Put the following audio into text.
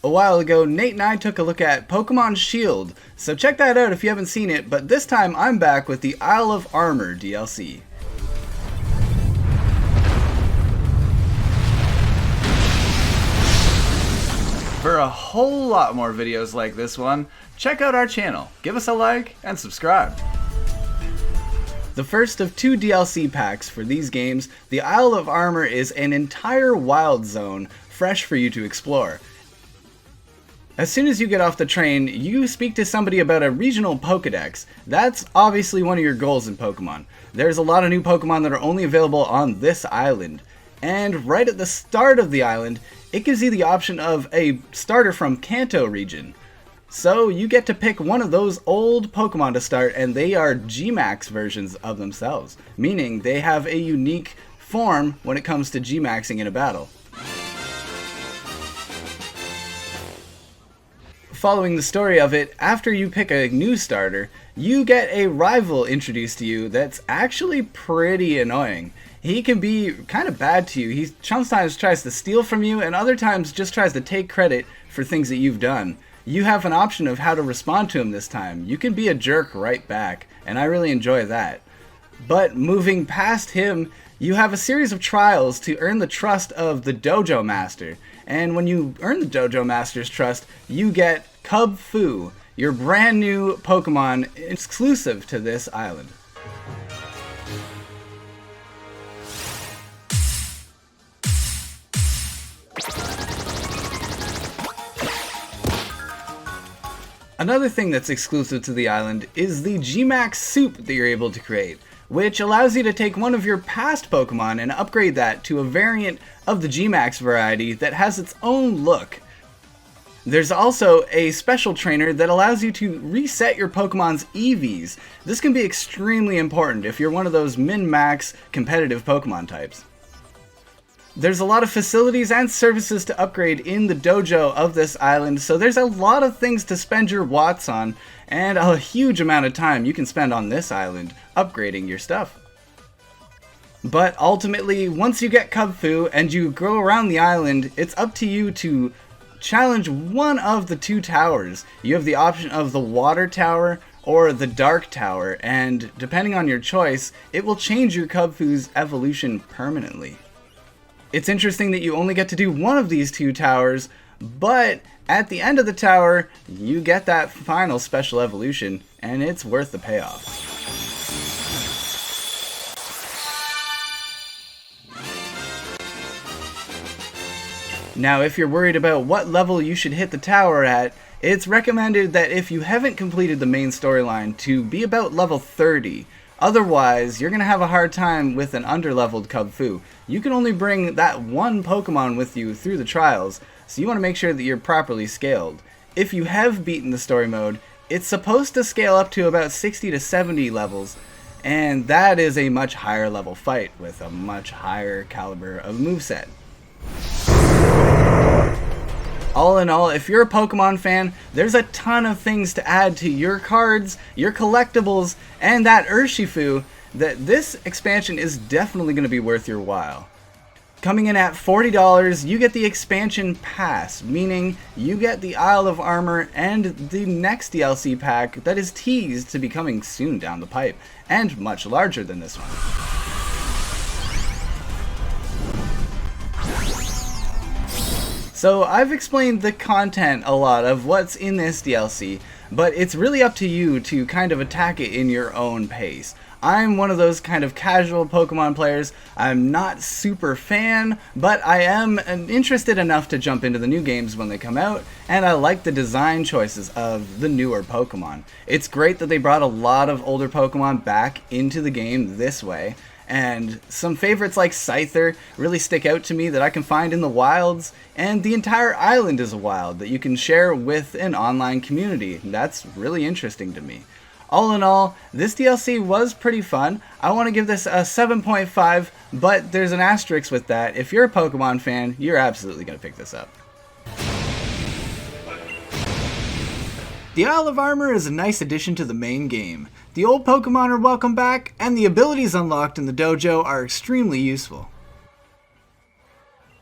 A while ago, Nate and I took a look at Pokemon Shield, so check that out if you haven't seen it, but this time I'm back with the Isle of Armor DLC. For a whole lot more videos like this one, check out our channel, give us a like, and subscribe. The first of 2 DLC packs for these games, the Isle of Armor is an entire wild zone, fresh for you to explore. As soon as you get off the train, you speak to somebody about a regional Pokedex. That's obviously one of your goals in Pokemon. There's a lot of new Pokemon that are only available on this island. And right at the start of the island, it gives you the option of a starter from Kanto region. So you get to pick one of those old Pokemon to start, and they are G-Max versions of themselves, meaning they have a unique form when it comes to G-Maxing in a battle. Following the story of it, after you pick a new starter, you get a rival introduced to you that's actually pretty annoying. He can be kind of bad to you. He sometimes tries to steal from you, and other times just tries to take credit for things that you've done. You have an option of how to respond to him this time. You can be a jerk right back, and I really enjoy that. But moving past him, you have a series of trials to earn the trust of the Dojo Master. And when you earn the Dojo Master's trust, you get Cub Fu, your brand new Pokemon exclusive to this island. Another thing that's exclusive to the island is the G-Max soup that you're able to create, which allows you to take one of your past Pokemon and upgrade that to a variant of the G-Max variety that has its own look. There's also a special trainer that allows you to reset your Pokemon's EVs. This can be extremely important if you're one of those min-max competitive Pokemon types. There's a lot of facilities and services to upgrade in the dojo of this island, so there's a lot of things to spend your watts on, and a huge amount of time you can spend on this island upgrading your stuff. But ultimately, once you get Cub Fu and you go around the island, it's up to you to challenge one of the 2 towers. You have the option of the Water Tower or the Dark Tower, and depending on your choice, it will change your Cub Fu's evolution permanently. It's interesting that you only get to do one of these 2 towers, but at the end of the tower, you get that final special evolution, and it's worth the payoff. Now, if you're worried about what level you should hit the tower at, it's recommended that if you haven't completed the main storyline to be about level 30. Otherwise, you're going to have a hard time with an underleveled Cub Fu. You can only bring that one Pokemon with you through the trials, so you want to make sure that you're properly scaled. If you have beaten the story mode, it's supposed to scale up to about 60 to 70 levels, and that is a much higher level fight with a much higher caliber of moveset. All in all, if you're a Pokemon fan, there's a ton of things to add to your cards, your collectibles, and that Urshifu that this expansion is definitely going to be worth your while. Coming in at $40, you get the expansion pass, meaning you get the Isle of Armor and the next DLC pack that is teased to be coming soon down the pipe, and much larger than this one. So I've explained the content a lot of what's in this DLC, but it's really up to you to kind of attack it in your own pace. I'm one of those kind of casual Pokemon players. I'm not super fan, but I am interested enough to jump into the new games when they come out, and I like the design choices of the newer Pokemon. It's great that they brought a lot of older Pokemon back into the game this way, and some favorites like Scyther really stick out to me that I can find in the wilds, and the entire island is a wild that you can share with an online community. That's really interesting to me. All in all, this DLC was pretty fun. I want to give this a 7.5, but there's an asterisk with that. If you're a Pokemon fan, you're absolutely going to pick this up. The Isle of Armor is a nice addition to the main game. The old Pokemon are welcome back, and the abilities unlocked in the dojo are extremely useful.